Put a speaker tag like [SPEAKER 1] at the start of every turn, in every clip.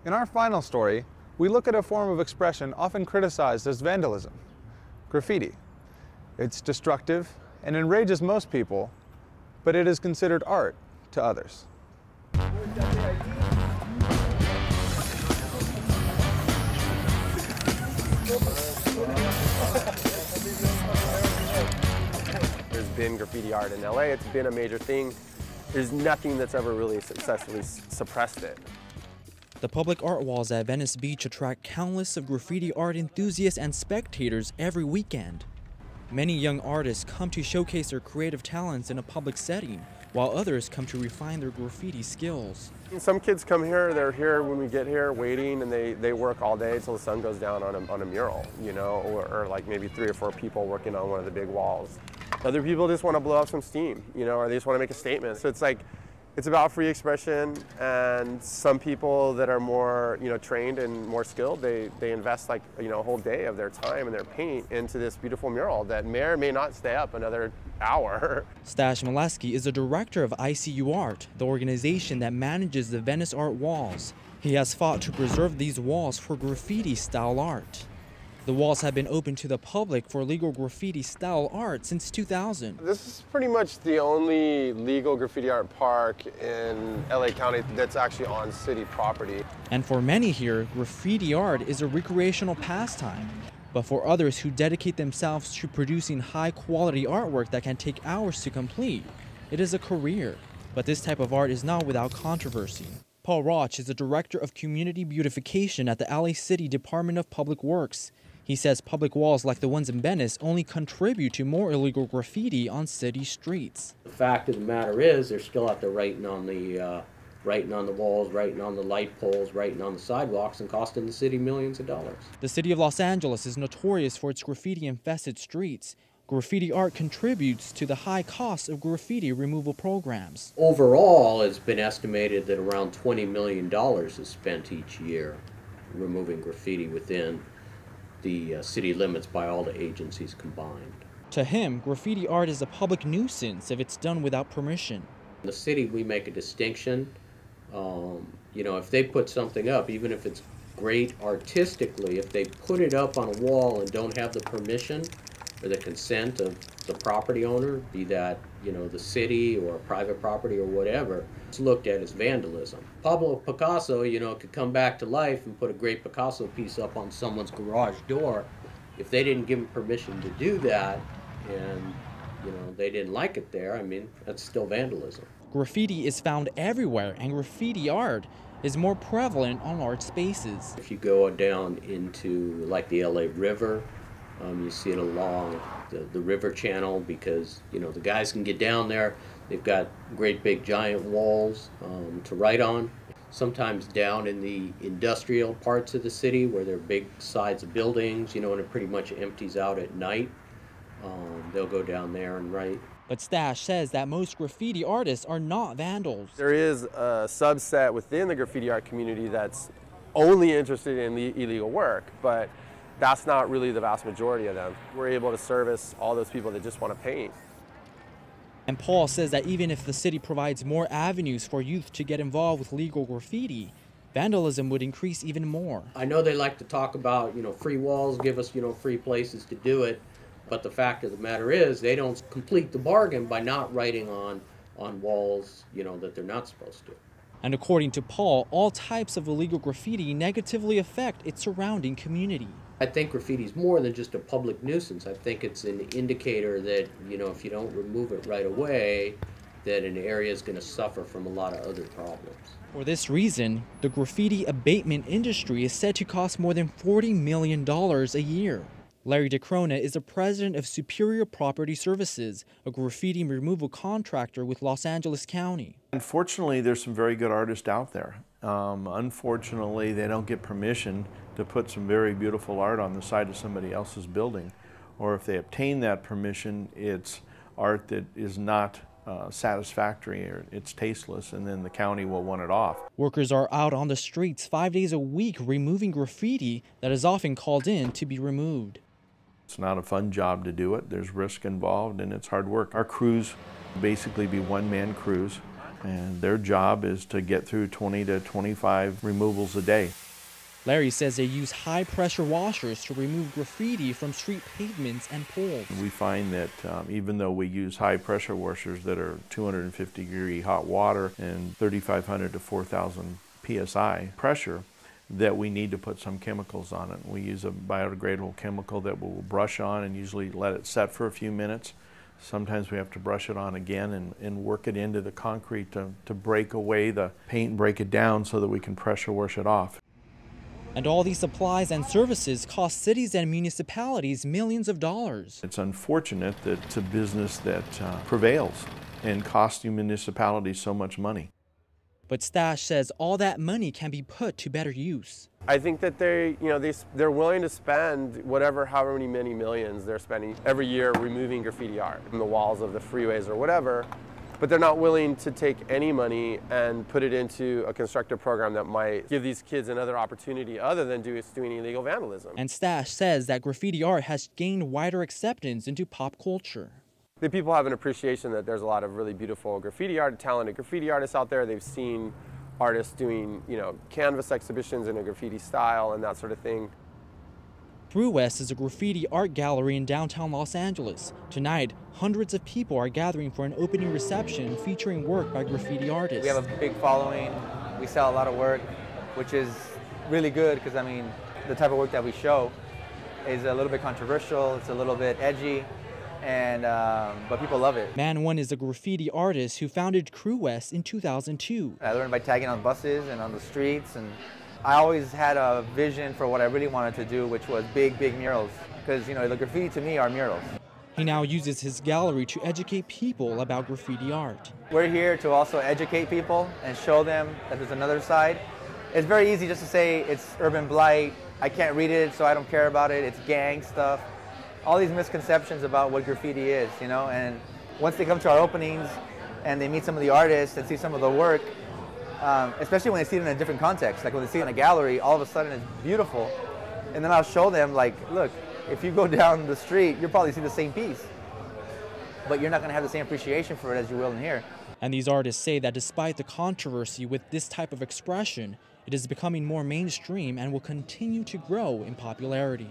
[SPEAKER 1] In our final story, we look at a form of expression often criticized as vandalism, graffiti. It's destructive and enrages most people, but it is considered art to others.
[SPEAKER 2] There's been graffiti art in LA, it's been a major thing. There's nothing that's ever really successfully suppressed it.
[SPEAKER 3] The public art walls at Venice Beach attract countless of graffiti art enthusiasts and spectators every weekend. Many young artists come to showcase their creative talents in a public setting, while others come to refine their graffiti skills.
[SPEAKER 2] Some kids come here, they're here when we get here waiting, and they work all day until the sun goes down on a mural, you know, or like maybe 3 or 4 people working on one of the big walls. Other people just want to blow off some steam, you know, or they just want to make a statement. So it's like, it's about free expression, and some people that are more, you know, trained and more skilled, they invest like, you know, a whole day of their time and their paint into this beautiful mural that may or may not stay up another hour.
[SPEAKER 3] Stash Maleski is the director of ICU Art, the organization that manages the Venice art walls. He has fought to preserve these walls for graffiti-style art. The walls have been open to the public for legal graffiti-style art since 2000.
[SPEAKER 2] This is pretty much the only legal graffiti art park in LA County that's actually on city property.
[SPEAKER 3] And for many here, graffiti art is a recreational pastime. But for others who dedicate themselves to producing high-quality artwork that can take hours to complete, it is a career. But this type of art is not without controversy. Paul Roch is the director of community beautification at the LA City Department of Public Works. He says public walls like the ones in Venice only contribute to more illegal graffiti on city streets.
[SPEAKER 4] The fact of the matter is, they're still out there writing on the walls, writing on the light poles, writing on the sidewalks, and costing the city millions of dollars.
[SPEAKER 3] The city of Los Angeles is notorious for its graffiti-infested streets. Graffiti art contributes to the high cost of graffiti removal programs.
[SPEAKER 4] Overall, it's been estimated that around $20 million is spent each year removing graffiti within the city limits by all the agencies combined.
[SPEAKER 3] To him, graffiti art is a public nuisance if it's done without permission.
[SPEAKER 4] In the city, we make a distinction. You know, if they put something up, even if it's great artistically, if they put it up on a wall and don't have the permission or the consent of the property owner, be that, you know, the city or private property or whatever, it's looked at as vandalism. Pablo Picasso, you know, could come back to life and put a great Picasso piece up on someone's garage door. If they didn't give him permission to do that and, you know, they didn't like it there, I mean, that's still vandalism.
[SPEAKER 3] Graffiti is found everywhere, and graffiti art is more prevalent on art spaces.
[SPEAKER 4] If you go down into like the LA River, you see it along the river channel because, you know, the guys can get down there. They've got great big giant walls to write on. Sometimes down in the industrial parts of the city where there are big sides of buildings, you know, and it pretty much empties out at night, they'll go down there and write.
[SPEAKER 3] But Stash says that most graffiti artists are not vandals.
[SPEAKER 2] There is a subset within the graffiti art community that's only interested in the illegal work, but that's not really the vast majority of them. We're able to service all those people that just want to paint.
[SPEAKER 3] And Paul says that even if the city provides more avenues for youth to get involved with legal graffiti, vandalism would increase even more.
[SPEAKER 4] I know they like to talk about, you know, free walls, give us, you know, free places to do it. But the fact of the matter is, they don't complete the bargain by not writing on walls, you know, that they're not supposed to.
[SPEAKER 3] And according to Paul, all types of illegal graffiti negatively affect its surrounding community.
[SPEAKER 4] I think graffiti is more than just a public nuisance. I think it's an indicator that, you know, if you don't remove it right away, that an area is going to suffer from a lot of other problems.
[SPEAKER 3] For this reason, the graffiti abatement industry is said to cost more than $40 million a year. Larry DeCrona is the president of Superior Property Services, a graffiti removal contractor with Los Angeles County.
[SPEAKER 5] Unfortunately, there's some very good artists out there. Unfortunately, they don't get permission to put some very beautiful art on the side of somebody else's building. Or if they obtain that permission, it's art that is not satisfactory, or it's tasteless, and then the county will want it off.
[SPEAKER 3] Workers are out on the streets 5 days a week removing graffiti that is often called in to be removed.
[SPEAKER 5] It's not a fun job to do it. There's risk involved and it's hard work. Our crews basically be one-man crews. and their job is to get through 20 to 25 removals a day.
[SPEAKER 3] Larry says they use high-pressure washers to remove graffiti from street pavements and poles.
[SPEAKER 5] We find that even though we use high-pressure washers that are 250-degree hot water and 3,500 to 4,000 psi pressure, that we need to put some chemicals on it. We use a biodegradable chemical that we'll brush on and usually let it set for a few minutes. Sometimes we have to brush it on again and work it into the concrete to break away the paint and break it down so that we can pressure wash it off.
[SPEAKER 3] And all these supplies and services cost cities and municipalities millions of dollars.
[SPEAKER 5] It's unfortunate that it's a business that prevails and costs you municipalities so much money.
[SPEAKER 3] But Stash says all that money can be put to better use.
[SPEAKER 2] I think that they're willing to spend however many millions they're spending every year removing graffiti art from the walls of the freeways or whatever, but they're not willing to take any money and put it into a constructive program that might give these kids another opportunity other than doing illegal vandalism.
[SPEAKER 3] And Stash says that graffiti art has gained wider acceptance into pop culture.
[SPEAKER 2] The people have an appreciation that there's a lot of really beautiful graffiti art, talented graffiti artists out there. They've seen artists doing, canvas exhibitions in a graffiti style and that sort of thing.
[SPEAKER 3] Through West is a graffiti art gallery in downtown Los Angeles. Tonight, hundreds of people are gathering for an opening reception featuring work by graffiti artists.
[SPEAKER 6] We have a big following. We sell a lot of work, which is really good because, the type of work that we show is a little bit controversial, it's a little bit edgy, but people love it.
[SPEAKER 3] Man One is a graffiti artist who founded Crew West in 2002.
[SPEAKER 6] I learned by tagging on buses and on the streets, and I always had a vision for what I really wanted to do, which was big murals. Because, the graffiti to me are murals.
[SPEAKER 3] He now uses his gallery to educate people about graffiti art.
[SPEAKER 6] We're here to also educate people and show them that there's another side. It's very easy just to say it's urban blight, I can't read it, so I don't care about it, it's gang stuff. All these misconceptions about what graffiti is, and once they come to our openings and they meet some of the artists and see some of the work, especially when they see it in a different context, like when they see it in a gallery, all of a sudden it's beautiful. And then I'll show them, look, if you go down the street, you'll probably see the same piece, but you're not going to have the same appreciation for it as you will in here.
[SPEAKER 3] And these artists say that despite the controversy with this type of expression, it is becoming more mainstream and will continue to grow in popularity.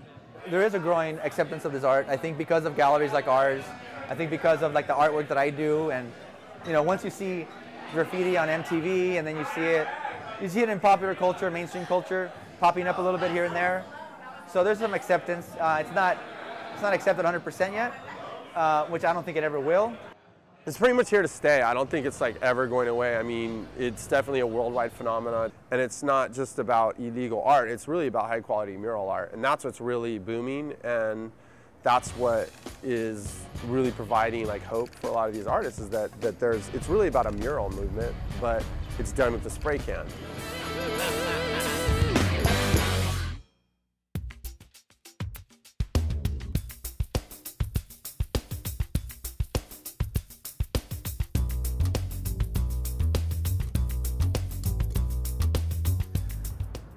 [SPEAKER 6] There is a growing acceptance of this art, I think, because of galleries like ours. I think because of the artwork that I do, and once you see graffiti on MTV and then you see it in popular culture, mainstream culture, popping up a little bit here and there. So there's some acceptance. It's not accepted 100% yet, which I don't think it ever will.
[SPEAKER 2] It's pretty much here to stay. I don't think it's ever going away. It's definitely a worldwide phenomenon, and it's not just about illegal art. It's really about high quality mural art, and that's what's really booming, and that's what is really providing hope for a lot of these artists, is that it's really about a mural movement, but it's done with the spray can.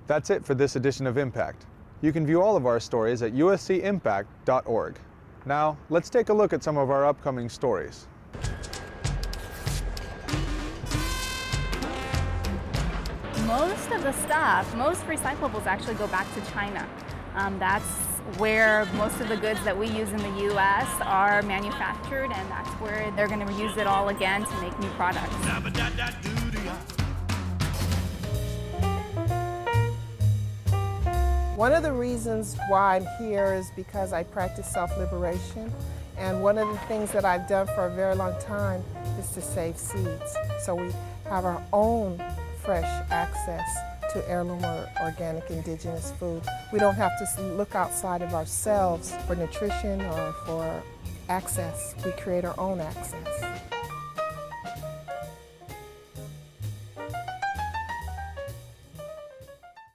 [SPEAKER 1] That's it for this edition of Impact. You can view all of our stories at uscimpact.org. Now, let's take a look at some of our upcoming stories.
[SPEAKER 7] Most of the stuff, most recyclables actually go back to China. That's where most of the goods that we use in the U.S. are manufactured, and that's where they're going to use it all again to make new products.
[SPEAKER 8] One of the reasons why I'm here is because I practice self-liberation, and one of the things that I've done for a very long time is to save seeds. So we have our own fresh access to heirloom or organic indigenous food. We don't have to look outside of ourselves for nutrition or for access. We create our own access.